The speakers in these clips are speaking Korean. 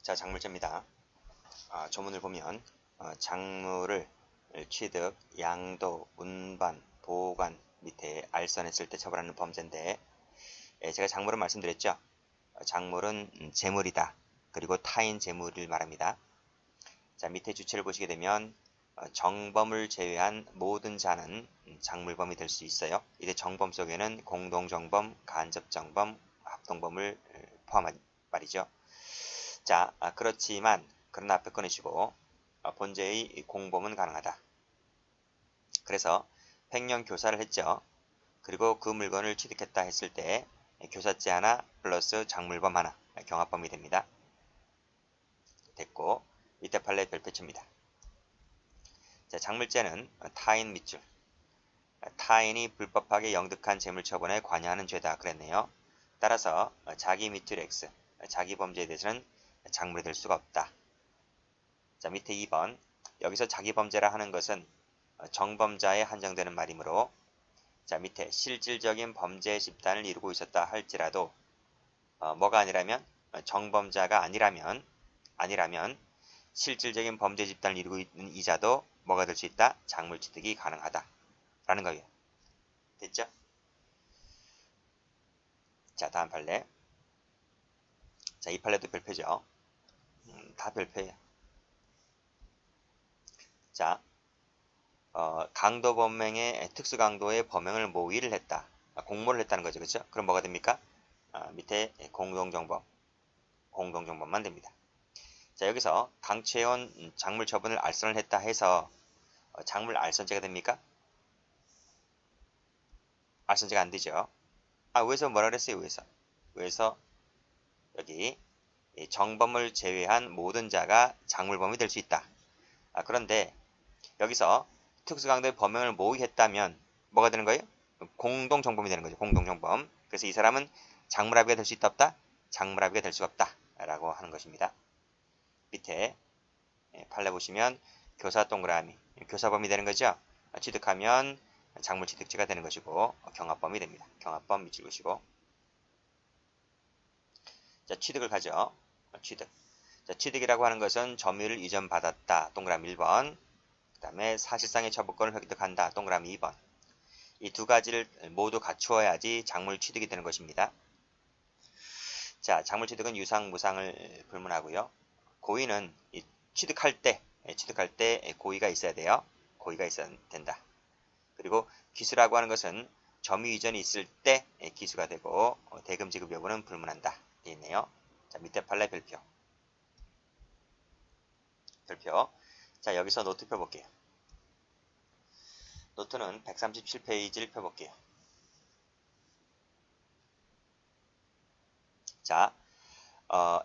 자, 작물자입니다. 조문을 보면 작물을 취득, 양도, 운반, 보관 밑에 알선했을 때 처벌하는 범죄인데 제가 작물은 말씀드렸죠. 작물은 재물이다. 그리고 타인 재물을 말합니다. 자, 밑에 주체를 보시게 되면 정범을 제외한 모든 자는 작물범이 될 수 있어요. 이때 정범 속에는 공동정범, 간접정범, 합동범을 포함한 말이죠. 자, 그렇지만 그러나 앞에 꺼내시고 본제의 공범은 가능하다. 그래서 횡령 교사를 했죠. 그리고 그 물건을 취득했다 했을 때 교사죄 하나 플러스 작물범 하나 경합범이 됩니다. 됐고 밑에 판례 별표치입니다. 자, 작물죄는 타인 밑줄, 타인이 불법하게 영득한 재물처분에 관여하는 죄다 그랬네요. 따라서 자기 밑줄 X, 자기 범죄에 대해서는 작물이 될 수가 없다. 자, 밑에 2번. 여기서 자기 범죄라 하는 것은 정범자에 한정되는 말이므로 자, 밑에 실질적인 범죄 집단을 이루고 있었다 할지라도 뭐가 아니라면 정범자가 아니라면 실질적인 범죄 집단을 이루고 있는 이자도 뭐가 될 수 있다? 작물 취득이 가능하다. 라는 거예요. 됐죠? 자, 다음 판례. 자, 이 판례도 별표죠. 다 별표예요. 자, 강도 범행의 특수강도의 범행을 모의를 했다. 공모를 했다는 거죠. 그렇죠? 그럼 뭐가 됩니까? 밑에 공동정범만 됩니다. 자, 여기서 강취해온 작물 처분을 알선을 했다 해서 작물 알선죄가 됩니까? 알선죄가 안 되죠. 위에서 뭐라 그랬어요? 위에서 여기 정범을 제외한 모든 자가 작물범이 될 수 있다. 그런데 여기서 특수강도의 범행을 모의했다면 뭐가 되는 거예요? 공동정범이 되는 거죠. 공동정범. 그래서 이 사람은 작물합의가 될 수 있다 없다? 작물합의가 될 수가 없다. 라고 하는 것입니다. 밑에 판례 보시면 교사 동그라미, 교사범이 되는 거죠. 취득하면 작물 취득죄가 되는 것이고 경합범이 됩니다. 경합범 밑줄 그시고 자, 취득을 가죠. 취득. 자, 취득이라고 하는 것은 점유를 이전받았다. 동그라미 1번. 그 다음에 사실상의 처분권을 획득한다. 동그라미 2번. 이 두 가지를 모두 갖추어야지 작물 취득이 되는 것입니다. 자, 작물 취득은 유상, 무상을 불문하고요. 고의는 취득할 때 고의가 있어야 돼요. 고의가 있어야 된다. 그리고 기수라고 하는 것은 점유 이전이 있을 때 기수가 되고 대금 지급 여부는 불문한다. 되어 있네요. 자, 밑에 판례 별표. 자, 여기서 노트 펴볼게요. 노트는 137페이지를 펴볼게요. 자,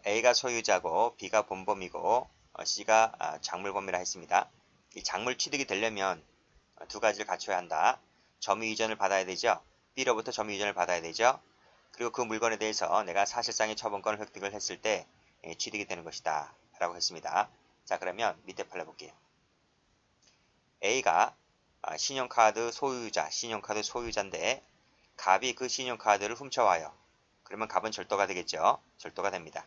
A가 소유자고 B가 본범이고 C가 작물범이라 했습니다. 이 작물 취득이 되려면 두 가지를 갖춰야 한다. 점유 이전을 받아야 되죠. B로부터 점유 이전을 받아야 되죠. 그리고 그 물건에 대해서 내가 사실상의 처분권을 획득을 했을 때 취득이 되는 것이다. 라고 했습니다. 자, 그러면 밑에 판례 볼게요. A가 신용카드 소유자인데 갑이 그 신용카드를 훔쳐와요. 그러면 갑은 절도가 되겠죠. 절도가 됩니다.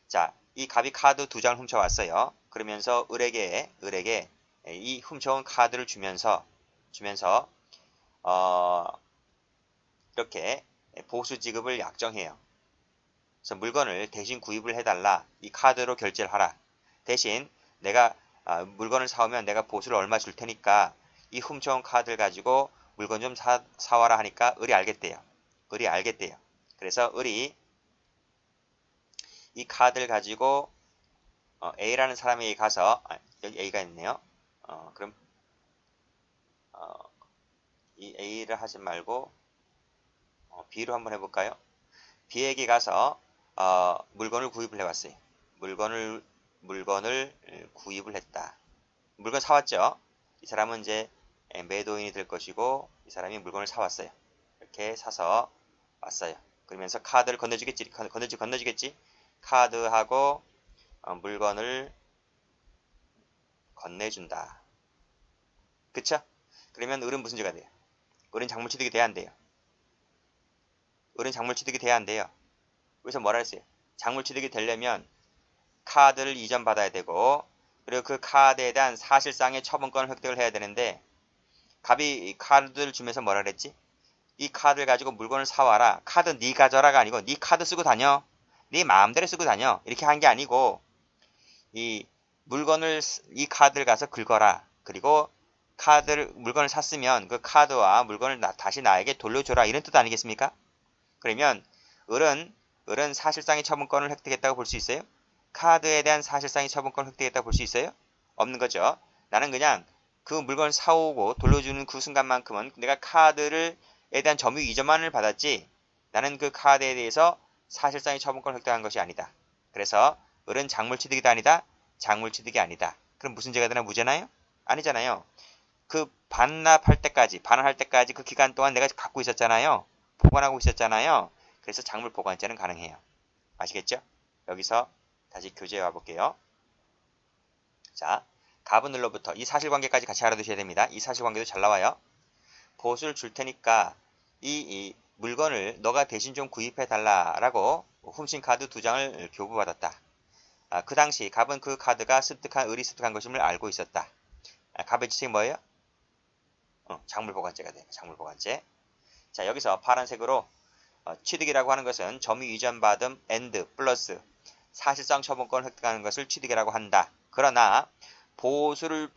자, 이 갑이 카드 2장을 훔쳐왔어요. 그러면서 을에게 이 훔쳐온 카드를 주면서 이렇게 보수 지급을 약정해요. 그래서 물건을 대신 구입을 해달라. 이 카드로 결제를 하라. 대신 내가 물건을 사오면 내가 보수를 얼마 줄 테니까 이 훔쳐온 카드를 가지고 물건 좀 사와라 하니까 을이 알겠대요. 그래서 을이 이 카드를 가지고 A라는 사람에게 가서 여기 A가 있네요. 그럼 이 A를 하지 말고 B로 한번 해볼까요? B에게 가서 물건을 구입을 해왔어요. 물건을 구입을 했다. 물건 사왔죠. 이 사람은 이제 매도인이 될 것이고 이 사람이 물건을 사왔어요. 이렇게 사서 왔어요. 그러면서 카드를 건네주겠지. 카드하고 물건을 건네준다. 그쵸? 그러면 을은 무슨 죄가 돼요? 을은 작물 취득이 돼야 안 돼요. 그래서 뭐라 했어요? 작물 취득이 되려면 카드를 이전받아야 되고, 그리고 그 카드에 대한 사실상의 처분권을 획득을 해야 되는데, 갑이 이 카드를 주면서 뭐라 그랬지? 이 카드를 가지고 물건을 사와라. 카드 네 가져라가 아니고 네 카드 쓰고 다녀. 네 마음대로 쓰고 다녀. 이렇게 한 게 아니고 이 이 카드를 가서 긁어라. 그리고 물건을 샀으면 그 카드와 물건을 다시 나에게 돌려줘라. 이런 뜻 아니겠습니까? 그러면 을은 사실상의 처분권을 획득했다고 볼 수 있어요? 카드에 대한 사실상의 처분권을 획득했다고 볼 수 있어요? 없는 거죠. 나는 그냥 그 물건을 사오고 돌려주는 그 순간만큼은 내가 카드에 대한 점유 이전만을 받았지 나는 그 카드에 대해서 사실상의 처분권을 획득한 것이 아니다. 그래서 을은 작물취득이다 아니다? 작물취득이 아니다. 그럼 무슨 죄가 되나 무죄나요? 아니잖아요. 그 반납할 때까지 반환할 때까지 그 기간 동안 내가 갖고 있었잖아요. 보관하고 있었잖아요. 그래서 작물 보관죄는 가능해요. 아시겠죠? 여기서 다시 교재에 와볼게요. 자, 갑은 을로부터 이 사실관계까지 같이 알아두셔야 됩니다. 이 사실관계도 잘 나와요. 보수를 줄 테니까 이 물건을 너가 대신 좀 구입해 달라라고 훔친 카드 2장을 교부받았다. 그 당시 갑은 그 카드가 을이 습득한 것임을 알고 있었다. 갑의 지책이 뭐예요? 작물보관죄가 돼요. 작물보관죄. 자, 여기서 파란색으로 취득이라고 하는 것은 점유 이전받음 and 플러스 사실상 처분권을 획득하는 것을 취득이라고 한다. 그러나 보수를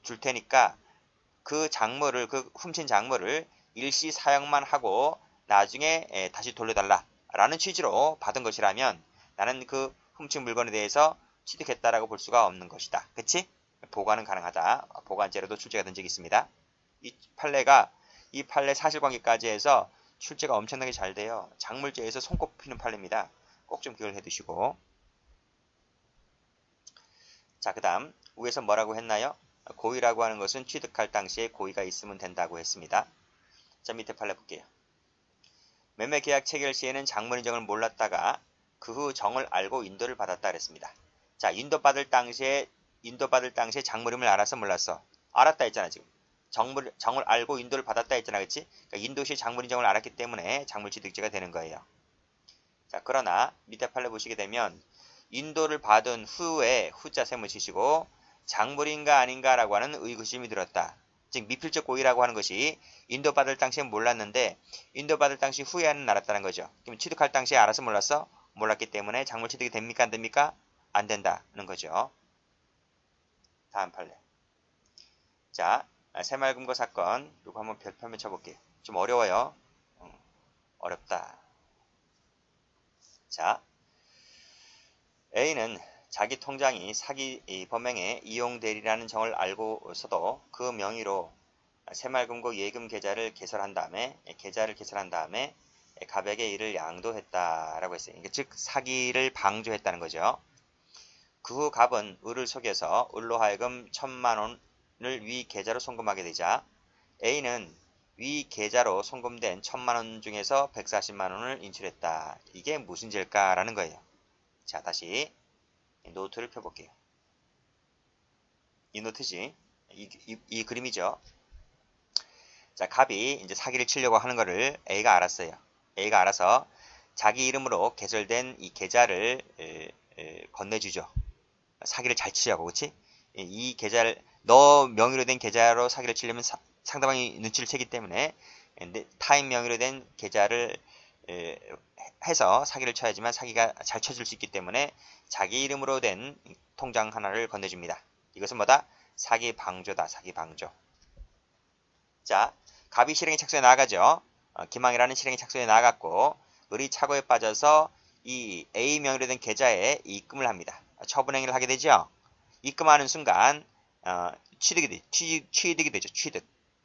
줄 테니까 그 훔친 작물을 일시 사용만 하고 나중에 다시 돌려달라라는 취지로 받은 것이라면 나는 그 훔친 물건에 대해서 취득했다라고 볼 수가 없는 것이다. 그치? 보관은 가능하다. 보관죄로도 출제가 된 적이 있습니다. 이 판례 사실관계까지 해서 출제가 엄청나게 잘 돼요. 작물죄에서 손꼽히는 판례입니다. 꼭 좀 기억을 해두시고. 자, 그 다음 위에서 뭐라고 했나요? 고의라고 하는 것은 취득할 당시에 고의가 있으면 된다고 했습니다. 자, 밑에 판례 볼게요. 매매계약 체결 시에는 작물 인정을 몰랐다가 그 후 정을 알고 인도를 받았다 그랬습니다. 자, 인도받을 당시에 작물임을 알았어 몰랐어? 알았다 했잖아 지금. 정을 알고 인도를 받았다 했잖아, 그치? 그러니까 인도 시 작물 인정을 알았기 때문에 작물취득죄가 되는 거예요. 자, 그러나 밑에 판례 보시게 되면 인도를 받은 후에 후자 셈을 치시고 작물인가 아닌가라고 하는 의구심이 들었다. 즉 미필적 고의라고 하는 것이 인도받을 당시엔 몰랐는데 인도받을 당시 후에는 알았다는 거죠. 그럼 취득할 당시에 알아서 몰랐어? 몰랐기 때문에 작물취득이 됩니까? 안 됩니까? 안 된다는 거죠. 다음 판례. 자, 새말금고 사건 이거 한번 별표면 쳐볼게요. 좀 어려워요. 어렵다. 자, A는 자기 통장이 사기 범행에 이용되리라는 정을 알고서도 그 명의로 새말금고 예금 계좌를 개설한 다음에 갑에게 이를 양도했다라고 했어요. 즉 사기를 방조했다는 거죠. 그 후 갑은 을을 속여서 을로 하여금 1000만 원을 위 계좌로 송금하게 되자 A는 위 계좌로 송금된 1000만 원 중에서 140만 원을 인출했다. 이게 무슨 죄일까라는 거예요. 자, 다시 노트를 펴볼게요. 이 노트지. 이 그림이죠. 자, 갑이 이제 사기를 치려고 하는 거를 A가 알았어요. A가 알아서 자기 이름으로 개설된 이 계좌를 건네주죠. 사기를 잘 치려고, 그치? 이 계좌를 너 명의로 된 계좌로 사기를 치려면 상대방이 눈치를 채기 때문에 타인 명의로 된 계좌를 해서 사기를 쳐야지만 사기가 잘 쳐질 수 있기 때문에 자기 이름으로 된 통장 하나를 건네줍니다. 이것은 뭐다? 사기 방조다. 사기 방조. 자, 갑이 실행에 착수해 나가죠. 기망이라는 실행에 착수해 나갔고 을이 착오에 빠져서 이 A 명의로 된 계좌에 입금을 합니다. 처분행위를 하게 되죠. 입금하는 순간 취득이 되죠.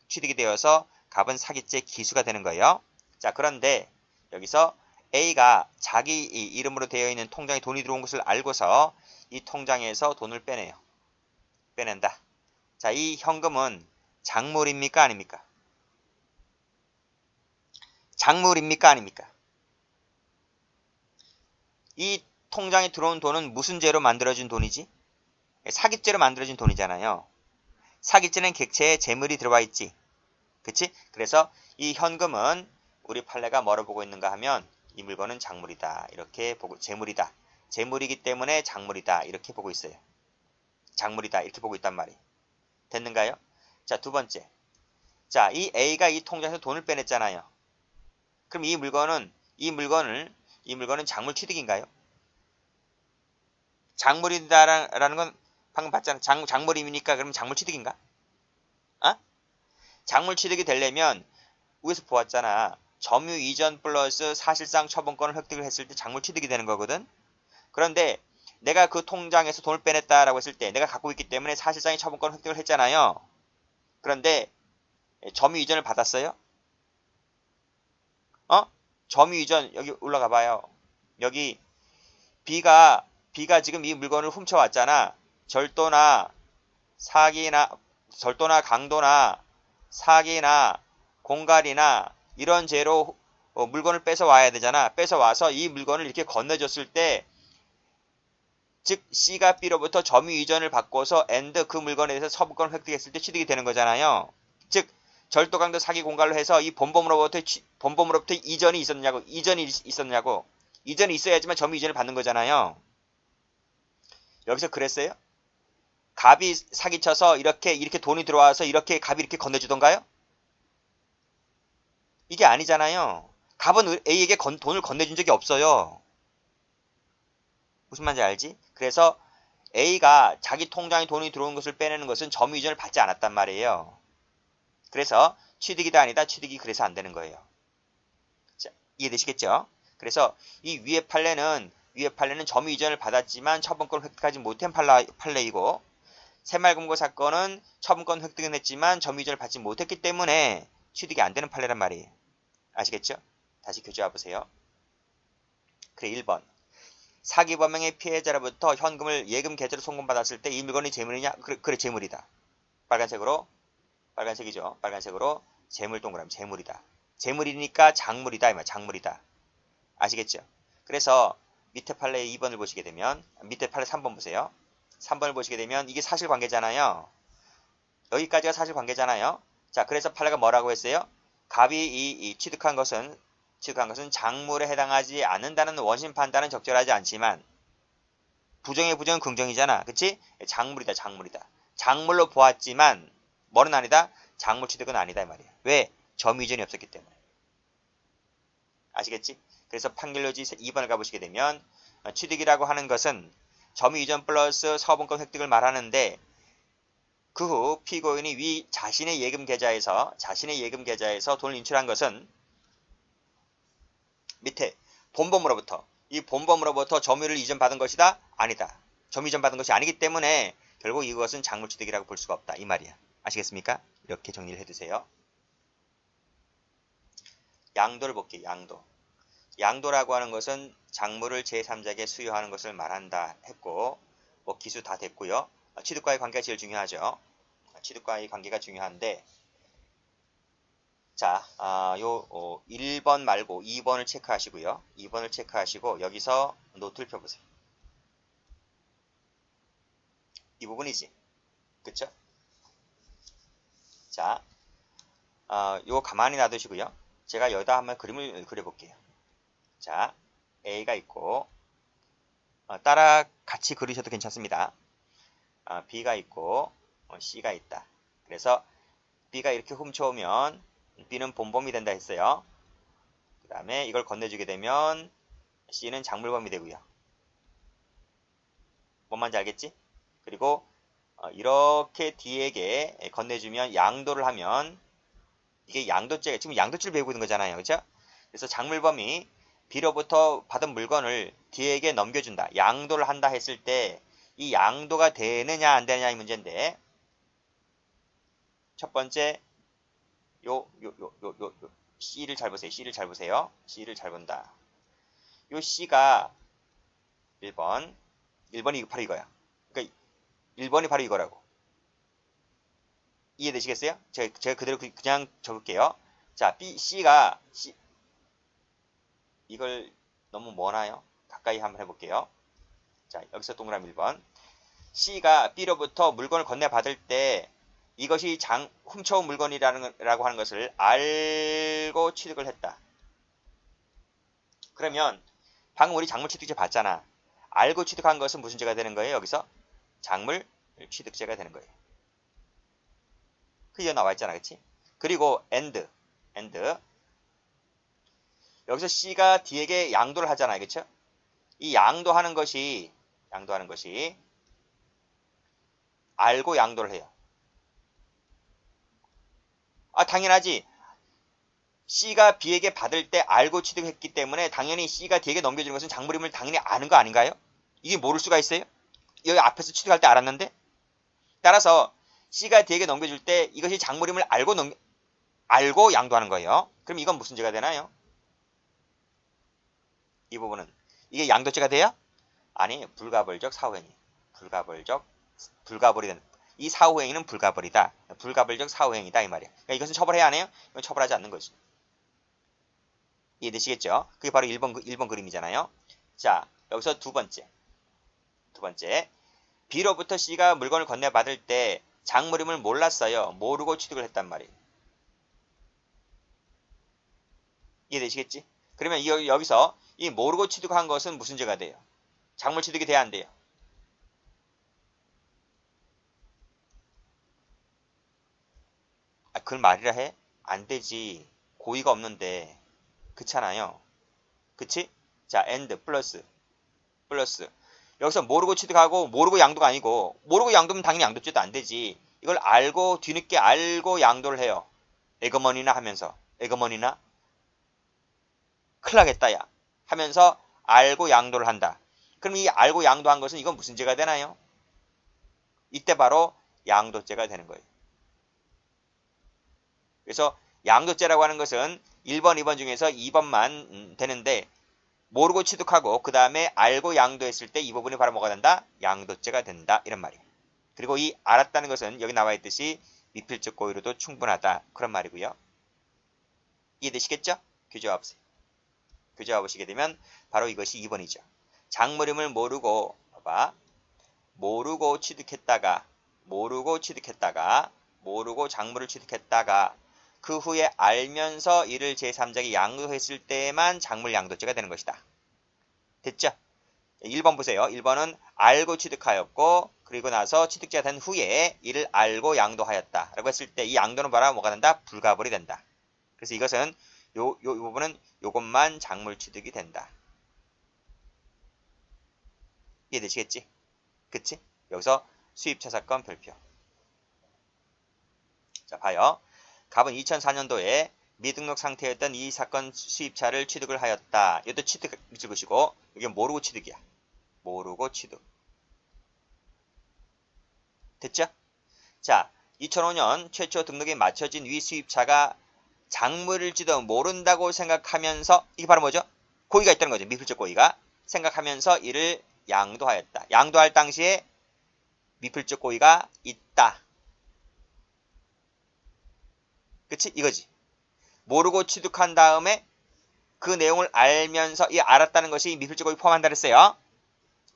취득이 되어서 갑은 사기죄 기수가 되는 거예요. 자, 그런데 여기서 A가 자기 이름으로 되어 있는 통장에 돈이 들어온 것을 알고서 이 통장에서 돈을 빼낸다. 자, 이 현금은 작물입니까? 아닙니까? 작물입니까? 아닙니까? 이 통장에 들어온 돈은 무슨 죄로 만들어진 돈이지? 사기죄로 만들어진 돈이잖아요. 사기죄는 객체에 재물이 들어와 있지. 그치? 그래서 이 현금은 우리 판례가 뭐로 보고 있는가 하면 이 물건은 작물이다. 이렇게 보고 재물이다. 재물이기 때문에 작물이다. 이렇게 보고 있어요. 작물이다. 이렇게 보고 있단 말이에요. 됐는가요? 자, 두 번째. 자, 이 A가 이 통장에서 돈을 빼냈잖아요. 그럼 이 물건은 작물 취득인가요? 작물이다라는 건 방금 봤잖아. 작물임이니까 그러면 작물 취득인가? 어? 작물 취득이 되려면 위에서 보았잖아. 점유 이전 플러스 사실상 처분권을 획득을 했을 때 작물 취득이 되는 거거든. 그런데 내가 그 통장에서 돈을 빼냈다라고 했을 때 내가 갖고 있기 때문에 사실상의 처분권을 획득을 했잖아요. 그런데 점유 이전을 받았어요? 점유 이전 여기 올라가 봐요. 여기 B가 지금 이 물건을 훔쳐왔잖아. 절도나 강도나 사기나 공갈이나 이런 죄로 물건을 뺏어와야 되잖아. 뺏어와서 이 물건을 이렇게 건네줬을 때 즉 C가 B로부터 점유 이전을 받고서 그 물건에 대해서 처분권을 획득했을 때 취득이 되는 거잖아요. 즉 절도, 강도, 사기, 공갈로 해서 이 본범으로부터 이전이 있었냐고. 이전이 있어야지만 점유 이전을 받는 거잖아요. 여기서 그랬어요? 갑이 사기쳐서 이렇게 돈이 들어와서 이렇게 갑이 이렇게 건네주던가요? 이게 아니잖아요. 갑은 A에게 돈을 건네준 적이 없어요. 무슨 말인지 알지? 그래서 A가 자기 통장에 돈이 들어온 것을 빼내는 것은 점유 이전을 받지 않았단 말이에요. 그래서 취득이다 아니다. 취득이 그래서 안 되는 거예요. 자, 이해되시겠죠? 그래서 이 위의 판례는 점유 이전을 받았지만 처분권 획득하지 못한 판례이고 새말금고 사건은 처분권 획득은 했지만 점유 이전을 받지 못했기 때문에 취득이 안 되는 판례란 말이에요. 아시겠죠? 다시 교재와 보세요. 그래 1번. 사기 범행의 피해자로부터 현금을 예금 계좌로 송금받았을 때 이 물건이 재물이냐? 그래 재물이다. 빨간색이죠. 빨간색으로 재물 동그라미 재물이다. 재물이니까 작물이다. 이 말 작물이다. 아시겠죠? 그래서 밑에 판례 2번을 보시게 되면 밑에 판례 3번 보세요. 3번을 보시게 되면 이게 사실관계잖아요. 여기까지가 사실관계잖아요. 자, 그래서 판례가 뭐라고 했어요? 갑이 이 취득한 것은 작물에 해당하지 않는다는 원심 판단은 적절하지 않지만 부정의 부정은 긍정이잖아. 그치? 작물이다. 작물로 보았지만 뭐는 아니다? 작물 취득은 아니다 이 말이야. 왜? 점유 이전이 없었기 때문에. 아시겠지? 그래서 판결료지 2번을 가보시게 되면 취득이라고 하는 것은 점유 이전 플러스 처분권 획득을 말하는데 그 후 피고인이 자신의 예금 계좌에서 돈을 인출한 것은 밑에 본범으로부터 점유를 이전받은 것이다? 아니다. 점유 이전받은 것이 아니기 때문에 결국 이것은 작물 취득이라고 볼 수가 없다. 이 말이야. 아시겠습니까? 이렇게 정리를 해두세요. 양도를 볼게요. 양도라고 하는 것은 작물을 제3자에게 수여하는 것을 말한다 했고 기수 다 됐고요. 취득과의 관계가 제일 중요하죠. 취득과의 관계가 중요한데 자, 1번 말고 2번을 체크하시고요. 2번을 체크하시고 여기서 노트를 펴보세요. 이 부분이지. 그쵸? 자, 요거 가만히 놔두시고요. 제가 여기다 한번 그림을 그려볼게요. 자, A가 있고 따라 같이 그리셔도 괜찮습니다. B가 있고 C가 있다. 그래서 B가 이렇게 훔쳐오면 B는 본범이 된다 했어요. 그 다음에 이걸 건네주게 되면 C는 작물범이 되고요. 뭔 말인지 알겠지? 그리고 이렇게 D에게 건네주면 양도를 하면 이게 양도죄, 지금 양도죄를 배우고 있는 거잖아요. 그죠? 그래서 작물범이 B로부터 받은 물건을 D에게 넘겨준다. 양도를 한다 했을 때 이 양도가 되느냐 안 되느냐 이 문제인데 첫 번째 C를 잘 보세요. C를 잘 본다. 요 C가 1번이 바로 이거야. 그러니까 1번이 바로 이거라고. 이해되시겠어요? 제가 그대로 그냥 적을게요. 자, C가 이걸 너무 머나요? 가까이 한번 해볼게요. 자, 여기서 동그라미 1번. C가 B로부터 물건을 건네받을 때 이것이 훔쳐온 물건이라고 하는 것을 알고 취득을 했다. 그러면 방금 우리 작물 취득세 봤잖아. 알고 취득한 것은 무슨 죄가 되는 거예요? 여기서 작물 취득죄가 되는 거예요. 그게 나와 있잖아, 그치? 그리고 and 여기서 C가 D에게 양도를 하잖아요, 그쵸? 이 양도하는 것이 알고 양도를 해요. 당연하지. C가 B에게 받을 때 알고 취득했기 때문에 당연히 C가 D에게 넘겨주는 것은 작물임을 당연히 아는 거 아닌가요? 이게 모를 수가 있어요? 여기 앞에서 취득할 때 알았는데? 따라서 C가 D에게 넘겨줄 때 이것이 작물임을 알고 양도하는 거예요. 그럼 이건 무슨 죄가 되나요? 이 부분은 이게 양도죄가 돼요? 아니, 불가벌적 사후행위. 불가벌이 되는. 이 사후행위는 불가벌이다. 불가벌적 사후행위다 이 말이야. 그러니까 이것은 처벌해야 하네요? 이건 처벌하지 않는 거지. 이해되시겠죠? 그게 바로 1번 그림이잖아요. 자, 여기서 두 번째. B로부터 C가 물건을 건네받을 때 작물임을 몰랐어요. 모르고 취득을 했단 말이에요. 이해되시겠지? 그러면 여기서 이 모르고 취득한 것은 무슨 죄가 돼요? 작물 취득이 돼야 안 돼요? 그걸 말이라 해? 안 되지. 고의가 없는데. 그렇잖아요. 그치? 자, and 플러스. 여기서 모르고 취득하고 모르고 양도가 아니고 모르고 양도면 당연히 양도죄도 안 되지. 이걸 알고 뒤늦게 알고 양도를 해요. 에그머니나 하면서. 에그머니나 큰일 나겠다 야 하면서 알고 양도를 한다. 그럼 이 알고 양도한 것은 이건 무슨 죄가 되나요? 이때 바로 양도죄가 되는 거예요. 그래서 양도죄라고 하는 것은 1번, 2번 중에서 2번만 되는데 모르고 취득하고 그 다음에 알고 양도했을 때 이 부분이 바로 뭐가 된다? 양도죄가 된다. 이런 말이에요. 그리고 이 알았다는 것은 여기 나와 있듯이 미필적 고의로도 충분하다. 그런 말이고요. 이해되시겠죠? 교재와 보세요. 교재와 보시게 되면 바로 이것이 2번이죠. 작물임을 모르고 모르고 작물을 취득했다가 그 후에 알면서 이를 제3자에게 양도했을 때만 작물 양도죄가 되는 것이다. 됐죠? 1번 보세요. 1번은 알고 취득하였고 그리고 나서 취득자가 된 후에 이를 알고 양도하였다. 라고 했을 때 이 양도는 바로 뭐가 된다? 불가벌이 된다. 그래서 이것은 이 부분은 요것만 작물 취득이 된다. 이해되시겠지? 그치? 여기서 수입차 사건 별표. 자, 봐요. 갑은 2004년도에 미등록 상태였던 이 사건 수입차를 취득을 하였다. 이것도 취득 읽으시고 이게 모르고 취득이야. 모르고 취득. 됐죠? 자, 2005년 최초 등록에 맞춰진 위 수입차가 작물일지도 모른다고 생각하면서 이게 바로 뭐죠? 고의가 있다는 거죠. 미필적 고의가. 생각하면서 이를 양도하였다. 양도할 당시에 미필적 고의가 있다. 그치? 이거지. 모르고 취득한 다음에 그 내용을 알면서 이 알았다는 것이 미필적 고의 포함한다 그랬어요.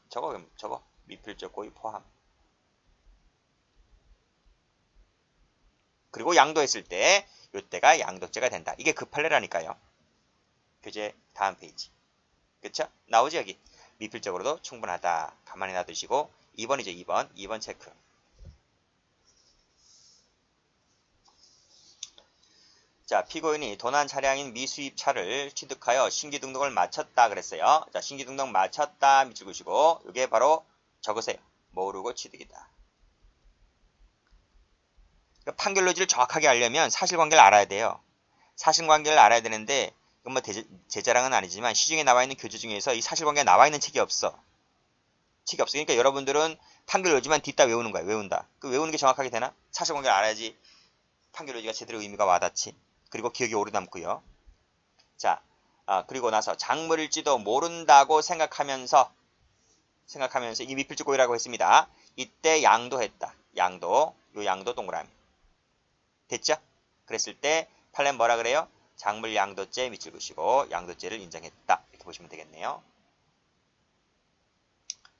저거 미필적 고의 포함. 그리고 양도했을 때 이때가 양도죄가 된다. 이게 그 판례라니까요. 교재 다음 페이지. 그쵸? 나오지 여기. 미필적으로도 충분하다. 가만히 놔두시고 2번이죠. 2번 체크. 자, 피고인이 도난 차량인 미수입 차를 취득하여 신규 등록을 마쳤다 그랬어요. 자, 신규 등록 마쳤다 밑줄 그시고 이게 바로 적으세요. 모르고 취득이다. 판결 노지를 정확하게 알려면 사실관계를 알아야 돼요. 사실관계를 알아야 되는데 이건 뭐 제 자랑은 아니지만 시중에 나와 있는 교재 중에서 이 사실관계가 나와 있는 책이 없어. 그러니까 여러분들은 판결 노지만 뒤따 외우는 거야. 외운다. 그 외우는 게 정확하게 되나? 사실관계를 알아야지 판결 노지가 제대로 의미가 와닿지. 그리고 기억이 오래 남고요. 자, 그리고 나서 작물일지도 모른다고 생각하면서 이 미필적 고의라고 했습니다. 이때 양도했다. 요 양도 동그라미. 됐죠? 그랬을 때 판례는 뭐라 그래요? 작물 양도죄 밑줄 그시고 양도죄를 인정했다. 이렇게 보시면 되겠네요.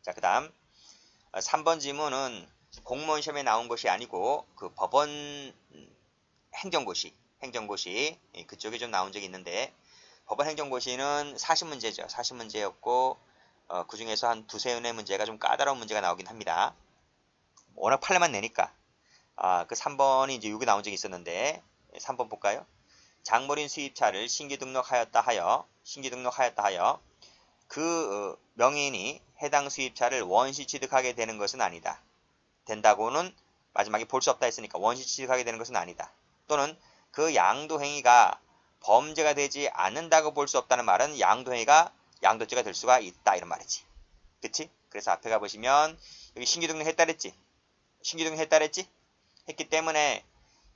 자, 그 다음 3번 지문은 공무원 시험에 나온 것이 아니고 그 법원 행정고시 그쪽에 좀 나온 적이 있는데 법원 행정고시는 40문제죠. 40문제였고 그 중에서 한 두세 은의 문제가 좀 까다로운 문제가 나오긴 합니다. 워낙 판례만 내니까. 그 3번이 이제 6이 나온 적이 있었는데 3번 볼까요? 작물인 수입차를 신규 등록하였다 하여 그 명의인이 해당 수입차를 원시 취득하게 되는 것은 아니다. 된다고는 마지막에 볼 수 없다 했으니까 원시 취득하게 되는 것은 아니다. 또는 그 양도행위가 범죄가 되지 않는다고 볼 수 없다는 말은 양도행위가 양도죄가 될 수가 있다 이런 말이지. 그치? 그래서 앞에 가보시면 여기 신규 등록했다 그랬지? 신규 등록했다 그랬지? 했기 때문에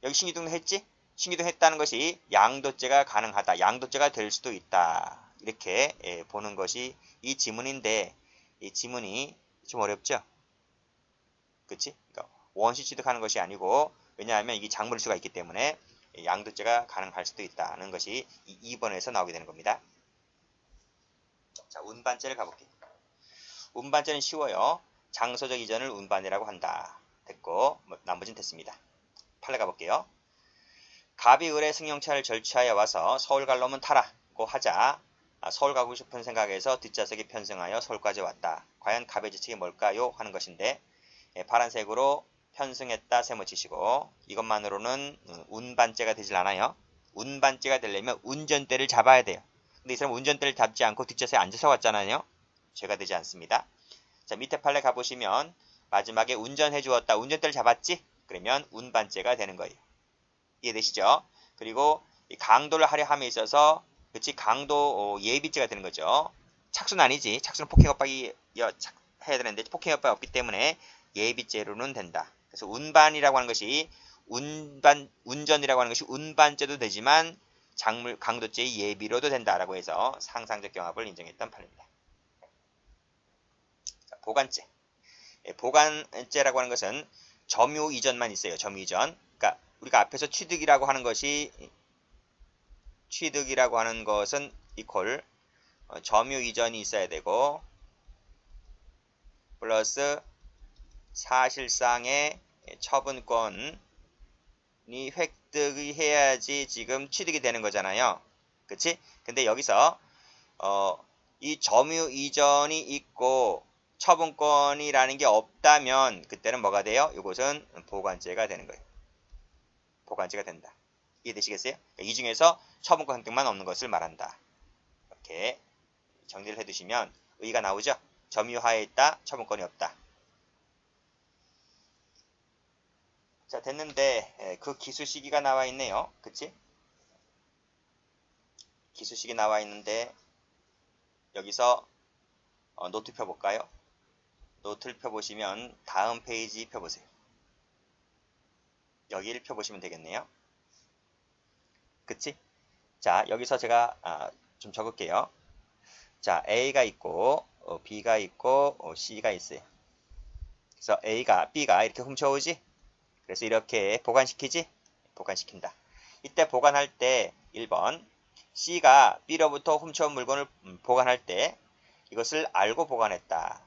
여기 신규 등록했지? 신규 등록했다는 것이 양도죄가 가능하다. 양도죄가 될 수도 있다. 이렇게 보는 것이 이 지문인데 이 지문이 좀 어렵죠? 그치? 그러니까 원시 취득하는 것이 아니고 왜냐하면 이게 작물일 수가 있기 때문에 양도죄가 가능할 수도 있다는 것이 2번에서 나오게 되는 겁니다. 자, 운반죄를 가볼게요. 운반죄는 쉬워요. 장소적 이전을 운반이라고 한다. 됐고 나머지는 됐습니다. 판례 가볼게요. 갑이 을의 승용차를 절취하여 와서 서울 갈 놈은 타라고 하자 서울 가고 싶은 생각에서 뒷좌석에 편승하여 서울까지 왔다. 과연 갑의 지책이 뭘까요? 하는 것인데 파란색으로 편승했다 세모치시고 이것만으로는 운반죄가 되질 않아요. 운반죄가 되려면 운전대를 잡아야 돼요. 근데 이 사람은 운전대를 잡지 않고 뒷좌석에 앉아서 왔잖아요. 죄가 되지 않습니다. 자, 밑에 판례 가보시면 마지막에 운전해 주었다. 운전대를 잡았지? 그러면 운반죄가 되는 거예요. 이해되시죠? 그리고 이 강도를 하려 함에 있어서 그치 강도 예비죄가 되는 거죠. 착수는 아니지. 착수는 폭행협박이 해야 되는데 폭행협박이 없기 때문에 예비죄로는 된다. 그래서 운반이라고 하는 것이 운전이라고 하는 것이 운반죄도 되지만 작물 강도죄의 예비로도 된다라고 해서 상상적 경합을 인정했던 판례입니다. 자, 보관죄. 보관죄라고 하는 것은 점유 이전만 있어요. 점유 이전. 그러니까 우리가 앞에서 취득이라고 하는 것은 이퀄 점유 이전이 있어야 되고 플러스 사실상의 처분권이 획득이 해야지 지금 취득이 되는 거잖아요. 그치? 근데 여기서 이 점유 이전이 있고 처분권이라는 게 없다면 그때는 뭐가 돼요? 이것은 보관죄가 되는 거예요. 보관죄가 된다. 이해되시겠어요? 이 중에서 처분권 획득만 없는 것을 말한다. 이렇게 정리를 해두시면 의의가 나오죠? 점유하에 있다, 처분권이 없다. 자, 됐는데 그 기수시기가 나와 있네요. 그치? 기수시기 나와 있는데 여기서 노트 펴볼까요? 노트를 펴보시면 다음 페이지 펴보세요. 여기를 펴보시면 되겠네요. 그치? 자, 여기서 제가 좀 적을게요. 자, A가 있고 B가 있고 C가 있어요. 그래서 B가 이렇게 훔쳐오지? 그래서 이렇게 보관시키지? 보관시킨다. 이때 보관할 때 1번 C가 B로부터 훔쳐온 물건을 보관할 때 이것을 알고 보관했다.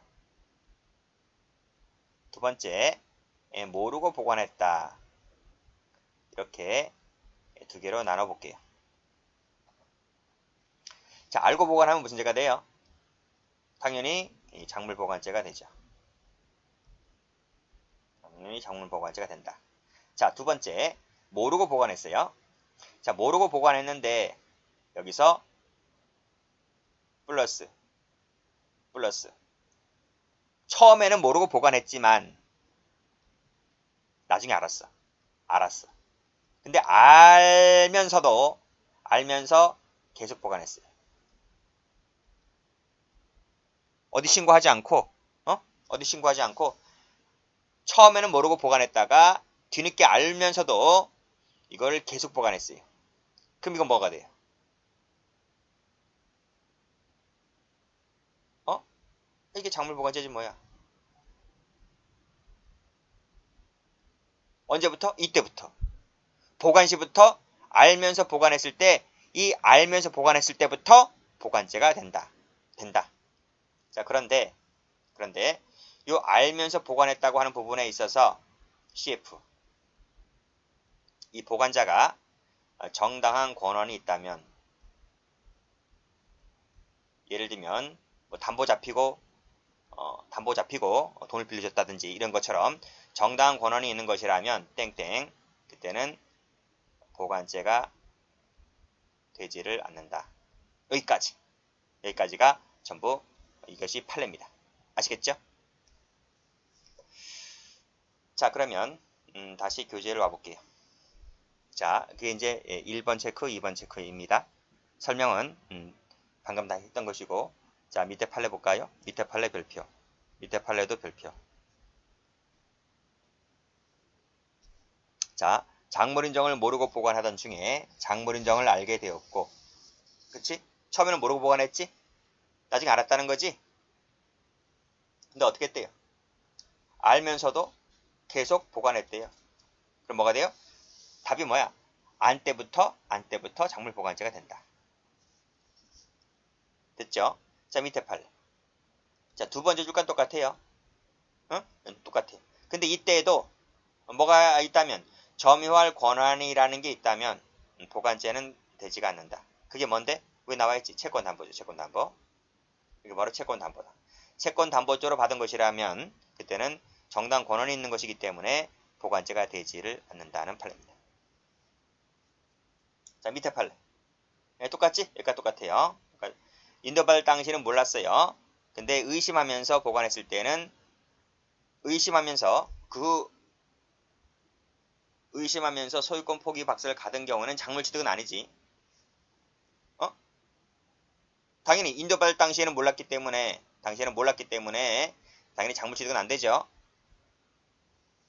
두 번째, 모르고 보관했다. 이렇게 두 개로 나눠볼게요. 자, 알고 보관하면 무슨 죄가 돼요? 당연히 작물 보관죄가 되죠. 당연히 작물 보관죄가 된다. 자, 두 번째, 모르고 보관했어요. 자, 모르고 보관했는데 여기서 플러스 처음에는 모르고 보관했지만 나중에 알았어. 근데 알면서 계속 보관했어요. 어디 신고하지 않고 처음에는 모르고 보관했다가 뒤늦게 알면서도 이걸 계속 보관했어요. 그럼 이건 뭐가 돼요? 이게 작물 보관죄지 뭐야? 언제부터? 이때부터. 보관시부터 알면서 보관했을 때 이 알면서 보관했을 때부터 보관죄가 된다. 자, 그런데 이 알면서 보관했다고 하는 부분에 있어서 CF 이 보관자가 정당한 권한이 있다면 예를 들면 뭐 담보 잡히고 돈을 빌려줬다든지 이런 것처럼 정당한 권한이 있는 것이라면 땡땡 그때는 보관죄가 되지를 않는다. 여기까지가 전부 이것이 판례입니다. 아시겠죠? 자, 그러면 다시 교재로 와볼게요. 자, 그게 이제 1번 체크, 2번 체크입니다. 설명은 방금 다 했던 것이고, 자, 밑에 판례 볼까요? 밑에 판례 별표, 밑에 판례도 별표. 자, 작물인정을 모르고 보관하던 중에 작물인정을 알게 되었고, 그치? 처음에는 모르고 보관했지? 나중에 알았다는 거지? 근데 어떻게 했대요? 알면서도 계속 보관했대요. 그럼 뭐가 돼요? 답이 뭐야? 안 때부터 작물 보관죄가 된다. 됐죠? 자, 밑에 판례. 자, 두 번째 줄과는 똑같아요. 응? 똑같아요. 근데 이때에도 뭐가 있다면 점유할 권한이라는 게 있다면 보관죄는 되지가 않는다. 그게 뭔데? 왜 나와있지? 채권담보죠. 채권담보. 이게 바로 채권담보다. 채권담보조로 받은 것이라면 그때는 정당 권한이 있는 것이기 때문에 보관죄가 되지를 않는다는 판례입니다. 자, 밑에 판례. 네, 똑같지? 여기가 똑같아요. 그러니까 인도받을 당시는 몰랐어요. 근데 의심하면서 보관했을 때는 의심하면서 소유권 포기 박스를 가든 경우는 작물 취득은 아니지. 당연히 인도받을 당시에는 몰랐기 때문에 당연히 작물 취득은 안 되죠.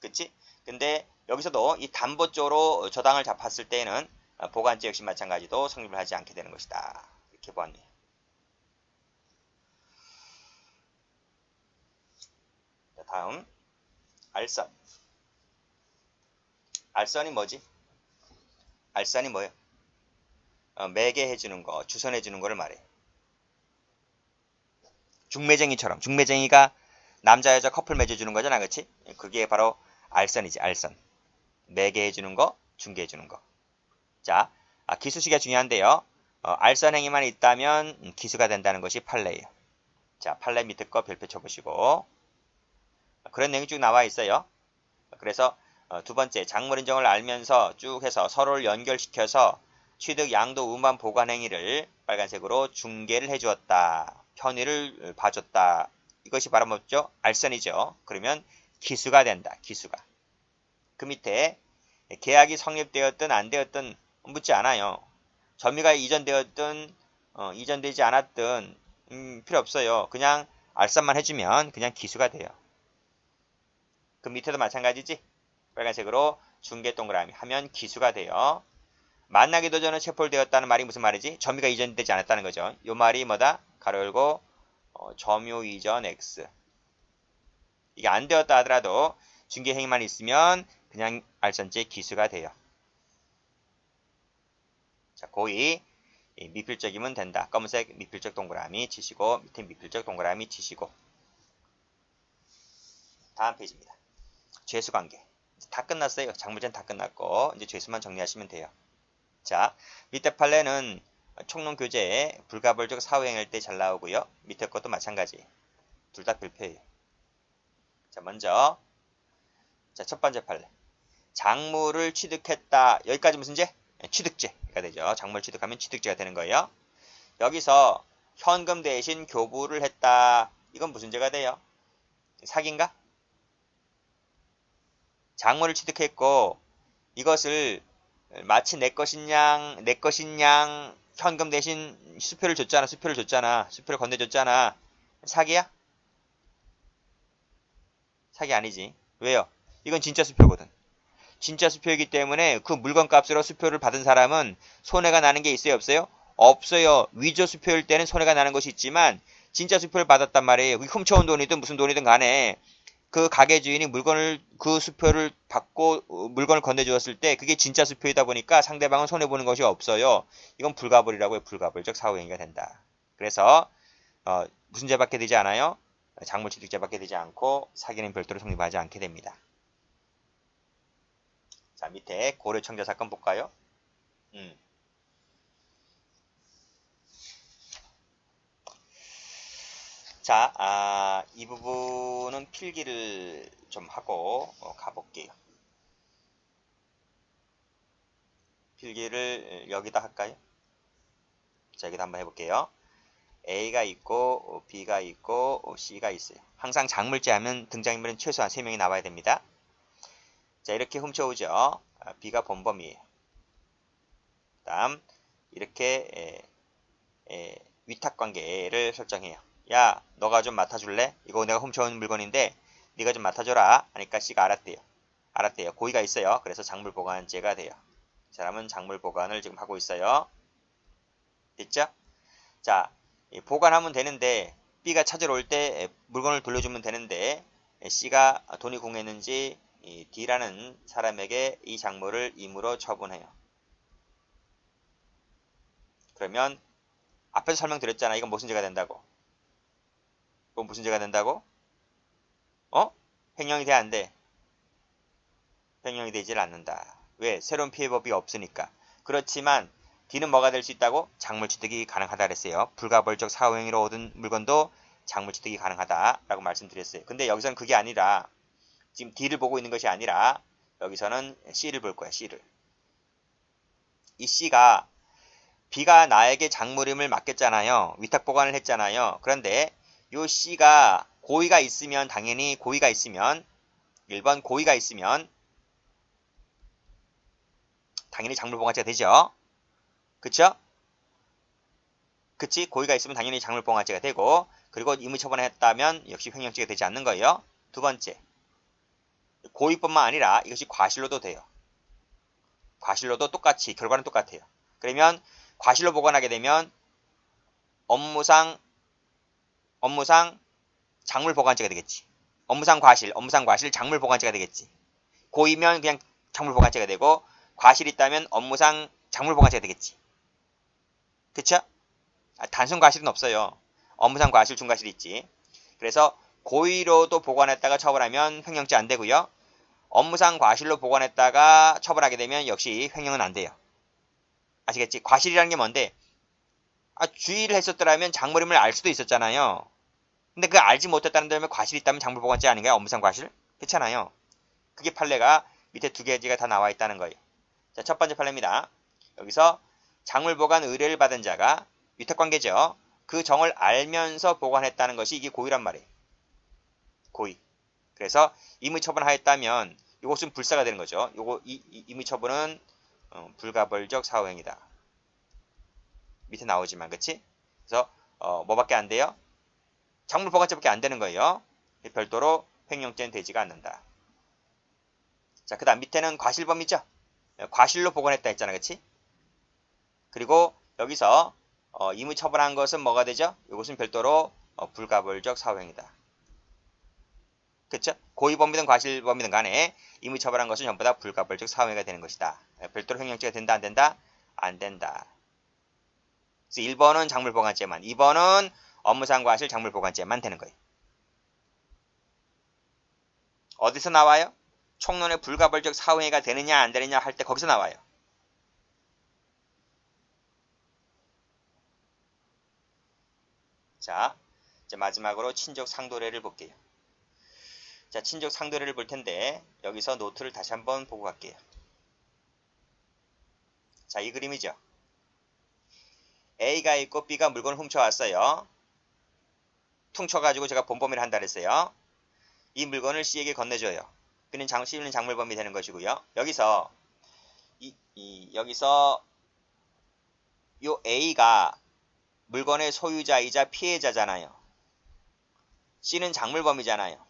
그치? 근데 여기서도 이 담보조로 저당을 잡았을 때는 보관죄 역시 마찬가지도 성립을 하지 않게 되는 것이다. 이렇게 보았네요. 자, 다음 알선. 알선이 뭐지? 알선이 뭐예요? 매개해주는 거, 주선해주는 거를 말해. 중매쟁이처럼 중매쟁이가 남자 여자 커플 맺어주는 거잖아, 그치? 그게 바로 알선이지, 알선. 매개해주는 거, 중개해주는 거. 자, 기수시가 중요한데요. 알선 행위만 있다면 기수가 된다는 것이 판례예요. 자, 판례 밑에 거 별표 쳐보시고 그런 내용이 쭉 나와 있어요. 그래서 두 번째, 작물인정을 알면서 쭉 해서 서로를 연결시켜서 취득, 양도, 운반, 보관 행위를 빨간색으로 중개를 해주었다. 편의를 봐줬다. 이것이 바로 뭐죠? 알선이죠. 그러면 기수가 된다. 기수가. 그 밑에 계약이 성립되었든 안 되었든 묻지 않아요. 점유가 이전되었든 이전되지 않았든 필요 없어요. 그냥 알선만 해주면 그냥 기수가 돼요. 그 밑에도 마찬가지지. 빨간색으로 중개 동그라미 하면 기수가 돼요. 만나기도 전에 체포되었다는 말이 무슨 말이지? 점유가 이전되지 않았다는 거죠. 이 말이 뭐다? 가로 열고 점유 이전 X. 이게 안 되었다 하더라도 중개 행위만 있으면 그냥 알선죄 기수가 돼요. 자, 고의 미필적이면 된다. 검은색 미필적 동그라미 치시고 밑에 미필적 동그라미 치시고 다음 페이지입니다. 죄수관계. 다 끝났어요. 작물제는 다 끝났고 이제 죄수만 정리하시면 돼요. 자, 밑에 판례는 총론교재에 불가벌적 사후행할 때 잘 나오고요. 밑에 것도 마찬가지. 둘 다 별표예요. 자, 먼저 자, 첫 번째 판례. 작물을 취득했다. 여기까지 무슨 죄? 취득죄가 되죠. 작물 취득하면 취득죄가 되는 거예요. 여기서 현금 대신 교부를 했다. 이건 무슨 죄가 돼요? 사기인가? 작물을 취득했고 이것을 마치 내 것인 양 현금 대신 수표를 줬잖아. 수표를 건네줬잖아. 사기야? 사기 아니지. 왜요? 이건 진짜 수표거든. 진짜 수표이기 때문에 그 물건 값으로 수표를 받은 사람은 손해가 나는 게 있어요? 없어요? 없어요. 위조 수표일 때는 손해가 나는 것이 있지만 진짜 수표를 받았단 말이에요. 훔쳐온 돈이든 무슨 돈이든 간에 그 가게 주인이 그 수표를 받고 물건을 건네주었을 때 그게 진짜 수표이다 보니까 상대방은 손해보는 것이 없어요. 이건 불가불이라고 해요. 불가불적 사후행위가 된다. 그래서 무슨 죄 받게 되지 않아요? 작물취득죄 받게 되지 않고 사기는 별도로 성립하지 않게 됩니다. 자, 밑에 고려청자 사건 볼까요? 자, 이 부분은 필기를 좀 하고 가볼게요. 필기를 여기다 할까요? 자, 여기다 한번 해볼게요. A가 있고 B가 있고 C가 있어요. 항상 작물제 하면 등장인물은 최소한 3명이 나와야 됩니다. 자, 이렇게 훔쳐오죠. B가 본범이에요. 다음 이렇게 위탁관계를 설정해요. 야, 너가 좀 맡아줄래? 이거 내가 훔쳐온 물건인데 네가 좀 맡아줘라 하니까 C가 알았대요. 고의가 있어요. 그래서 작물보관죄가 돼요. 이 사람은 작물보관을 지금 하고 있어요. 됐죠? 자, 보관하면 되는데 B가 찾으러 올 때 물건을 돌려주면 되는데 C가 돈이 궁했는지 D라는 사람에게 이 작물을 임의로 처분해요. 그러면 앞에서 설명드렸잖아. 이건 무슨 죄가 된다고? 이건 무슨 죄가 된다고? 횡령이 돼, 안 돼? 횡령이 되질 않는다. 왜? 새로운 피해법이 없으니까. 그렇지만 D는 뭐가 될 수 있다고? 작물취득이 가능하다 그랬어요. 불가벌적 사후행위로 얻은 물건도 작물취득이 가능하다라고 말씀드렸어요. 근데 여기서는 그게 아니라 지금 D를 보고 있는 것이 아니라 여기서는 C를 볼 거야. C를. 이 C가 B가 나에게 작물임을 맡겼잖아요. 위탁 보관을 했잖아요. 그런데 요 C가 고의가 있으면 당연히 고의가 있으면 1번 고의가 있으면 당연히 작물보관죄가 되죠. 그쵸? 그치? 고의가 있으면 당연히 작물보관죄가 되고 그리고 임의처분했다면 역시 횡령죄가 되지 않는 거예요. 두 번째, 고의뿐만 아니라 이것이 과실로도 돼요. 과실로도 똑같이 결과는 똑같아요. 그러면 과실로 보관하게 되면 업무상 작물보관죄가 되겠지. 업무상 과실, 작물보관죄가 되겠지. 고의면 그냥 작물보관죄가 되고 과실이 있다면 업무상 작물보관죄가 되겠지. 그쵸? 단순 과실은 없어요. 업무상 과실, 중과실이 있지. 그래서 고의로도 보관했다가 처벌하면 횡령죄 안 되고요. 업무상 과실로 보관했다가 처벌하게 되면 역시 횡령은 안 돼요. 아시겠지? 과실이라는 게 뭔데? 주의를 했었더라면 작물임을 알 수도 있었잖아요. 근데 그걸 알지 못했다는 점에 과실이 있다면 작물보관죄 아닌가요? 업무상 과실? 그렇잖아요. 그게 판례가 밑에 두 개지가 다 나와 있다는 거예요. 자, 첫 번째 판례입니다. 여기서 작물보관 의뢰를 받은 자가 위탁관계죠. 그 정을 알면서 보관했다는 것이 이게 고의란 말이에요. 고의. 그래서 임의처분하였다면 이것은 불사가 되는 거죠. 임의처분은 불가벌적 사후행위다. 밑에 나오지만 그치? 그래서 뭐밖에 안 돼요? 작물보관죄밖에 안 되는 거예요. 별도로 횡령죄는 되지가 않는다. 자, 그 다음 밑에는 과실범이죠. 과실로 보관했다 했잖아. 그치? 그리고 여기서 임의처분한 것은 뭐가 되죠? 이것은 별도로 불가벌적 사후행위다. 그쵸? 고의범이든 과실범이든 간에 임의처분한 것은 전부 다 불가벌적 사후행위가 되는 것이다. 별도로 횡령죄가 된다 안 된다? 안 된다. 그래서 1번은 작물보관죄만, 2번은 업무상 과실 작물보관죄만 되는 거예요. 어디서 나와요? 총론의 불가벌적 사후행위가 되느냐 안 되느냐 할 때 거기서 나와요. 자, 이제 마지막으로 친족 상도례를 볼게요. 자, 친족 상도례를 볼 텐데 여기서 노트를 다시 한번 보고 갈게요. 자, 이 그림이죠. A가 있고 B가 물건을 훔쳐왔어요. 퉁쳐가지고 제가 본범위를 한다 그랬어요. 이 물건을 C에게 건네줘요. B는 C는 작물범이 되는 것이고요. 여기서 여기서 요 A가 물건의 소유자이자 피해자잖아요. C는 작물범이잖아요.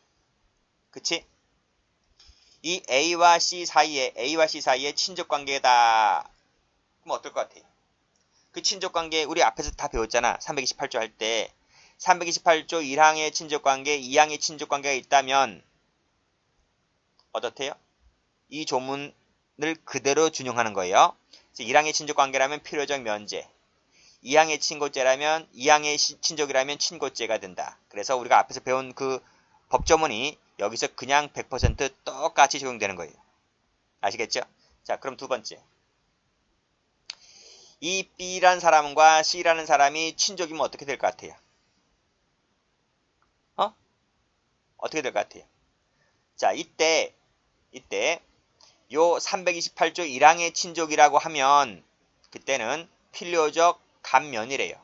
그치? 이 A와 C 사이에 친족관계다. 그럼 어떨 것 같아요? 그 친족관계 우리 앞에서 다 배웠잖아. 328조 할 때 328조 1항의 친족관계, 2항의 친족관계가 있다면 어떻대요? 이 조문을 그대로 준용하는 거예요. 1항의 친족관계라면 필요적 면제, 2항의 친고죄라면 2항의 친족이라면 친고죄가 된다. 그래서 우리가 앞에서 배운 그 법조문이 여기서 그냥 100% 똑같이 적용되는 거예요. 아시겠죠? 자, 그럼 두 번째. 이 B라는 사람과 C라는 사람이 친족이면 어떻게 될 것 같아요? 어떻게 될 것 같아요? 자, 이때 요 328조 1항의 친족이라고 하면 그때는 필요적 감면이래요.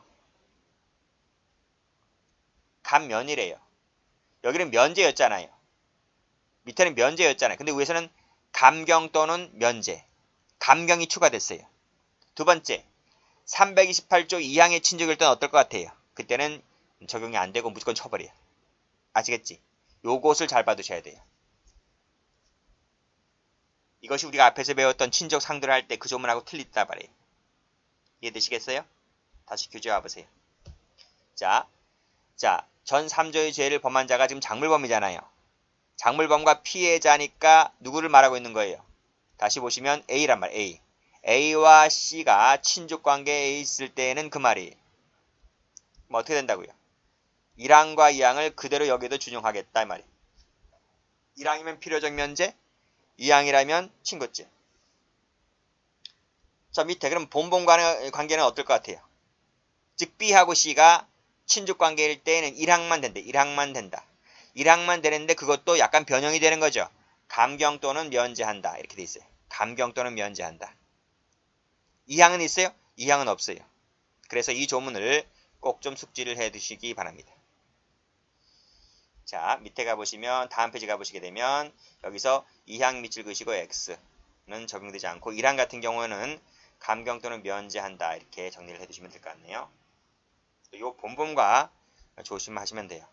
감면이래요. 여기는 면제였잖아요. 밑에는 면제였잖아요. 근데 위에서는 감경 또는 면제. 감경이 추가됐어요. 두 번째, 328조 2항의 친족일 때는 어떨 것 같아요? 그때는 적용이 안 되고 무조건 처벌이에요. 아시겠지? 요것을 잘 봐두셔야 돼요. 이것이 우리가 앞에서 배웠던 친족 상도를 할 때 그 조문하고 틀리다 말이에요. 이해되시겠어요? 다시 교재 와보세요. 자, 전 3조의 죄를 범한 자가 지금 작물범이잖아요. 작물범과 피해자니까 누구를 말하고 있는 거예요? 다시 보시면 A란 말, A. A와 C가 친족관계에 있을 때는 그 말이 뭐 어떻게 된다고요? 1항과 2항을 그대로 여기도 준용하겠다 이 말이에요. 1항이면 필요적 면제, 2항이라면 친구죄. 자, 밑에 그럼 본범 관계는 어떨 것 같아요? 즉 B하고 C가 친족관계일 때는 1항만 된대. 1항만 된다. 1항만 되는데 그것도 약간 변형이 되는 거죠. 감경 또는 면제한다. 이렇게 돼 있어요. 감경 또는 면제한다. 2항은 있어요? 2항은 없어요. 그래서 이 조문을 꼭 좀 숙지를 해 두시기 바랍니다. 자, 밑에 가보시면 다음 페이지 가보시게 되면 여기서 2항 밑줄 그시고 X는 적용되지 않고 1항 같은 경우는 감경 또는 면제한다. 이렇게 정리를 해두시면 될 것 같네요. 이 본범과 조심하시면 돼요.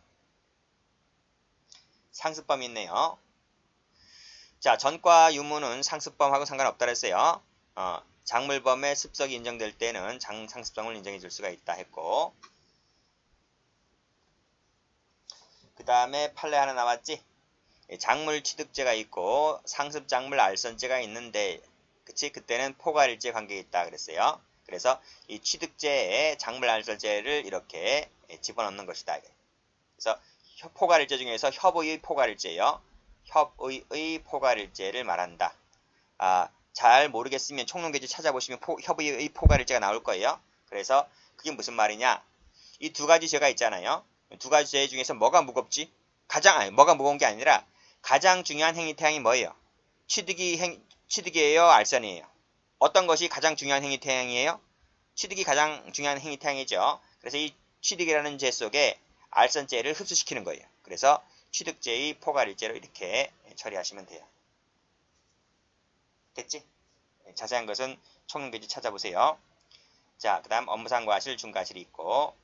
상습범이 있네요. 자, 전과 유무는 상습범하고 상관없다 그랬어요. 작물범의 습석이 인정될 때는 상습성을 인정해 줄 수가 있다 했고, 그 다음에 판례 하나 나왔지? 작물 취득죄가 있고 상습작물 알선죄가 있는데, 그치? 그때는 포괄일죄 관계가 있다 그랬어요. 그래서 이 취득죄에 작물 알선죄를 이렇게 집어넣는 것이다. 그래서 포괄일죄 중에서 협의의 포괄일죄요. 협의의 포괄일죄를 말한다. 잘 모르겠으면 총론교재 찾아보시면 협의의 포괄일죄가 나올 거예요. 그래서 그게 무슨 말이냐? 이 두 가지 죄가 있잖아요. 두 가지 죄 중에서 뭐가 무겁지? 뭐가 무거운 게 아니라 가장 중요한 행위 태양이 뭐예요? 취득이에요? 알선이에요? 어떤 것이 가장 중요한 행위 태양이에요? 취득이 가장 중요한 행위 태양이죠. 그래서 이 취득이라는 죄 속에 알선죄를 흡수시키는 거예요. 그래서 취득죄의 포괄일죄로 이렇게 처리하시면 돼요. 됐지? 자세한 것은 총론교재 찾아보세요. 자, 그 다음 업무상과실, 중과실이 있고,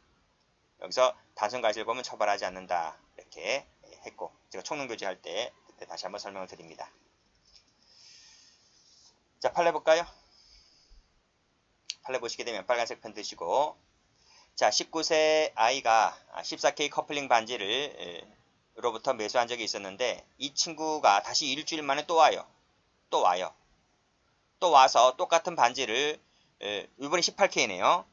여기서 단순과실 보면 처벌하지 않는다. 이렇게 했고, 제가 총론교재 할 때 그때 다시 한번 설명을 드립니다. 자, 판례 볼까요? 판례 보시게 되면 빨간색 펜 드시고, 자, 19세 아이가 14K 커플링 반지를 로부터 매수한 적이 있었는데, 이 친구가 다시 일주일 만에 또 와요. 또 와서 똑같은 반지를 이번에 18K네요.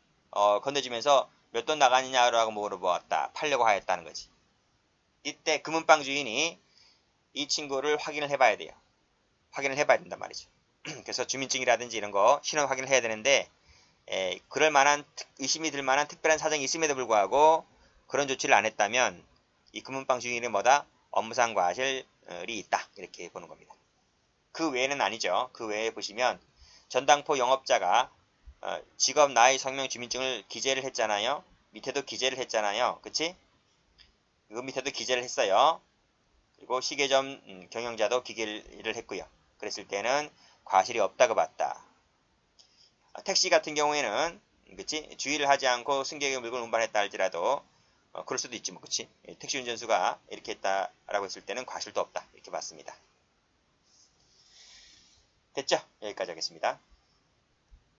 건네주면서 몇 돈 나가느냐라고 물어보았다. 팔려고 하였다는 거지. 이때 금은방 주인이 이 친구를 확인을 해봐야 돼요. 확인을 해봐야 된단 말이죠. 그래서 주민증이라든지 이런 거 신원 확인을 해야 되는데 그럴 만한 의심이 들 만한 특별한 사정이 있음에도 불구하고 그런 조치를 안 했다면 이 금은방 주인은 뭐다? 업무상 과실이 있다. 이렇게 보는 겁니다. 그 외에는 아니죠. 그 외에 보시면 전당포 영업자가 직업, 나이, 성명, 주민증을 기재를 했잖아요. 밑에도 기재를 했잖아요. 그치? 그 밑에도 기재를 했어요. 그리고 시계점 경영자도 기재를 했고요. 그랬을 때는 과실이 없다고 봤다. 택시 같은 경우에는 그치? 주의를 하지 않고 승객의 물건을 운반했다 할지라도 그럴 수도 있지 뭐 그치? 택시 운전수가 이렇게 했다라고 했을 때는 과실도 없다. 이렇게 봤습니다. 됐죠? 여기까지 하겠습니다.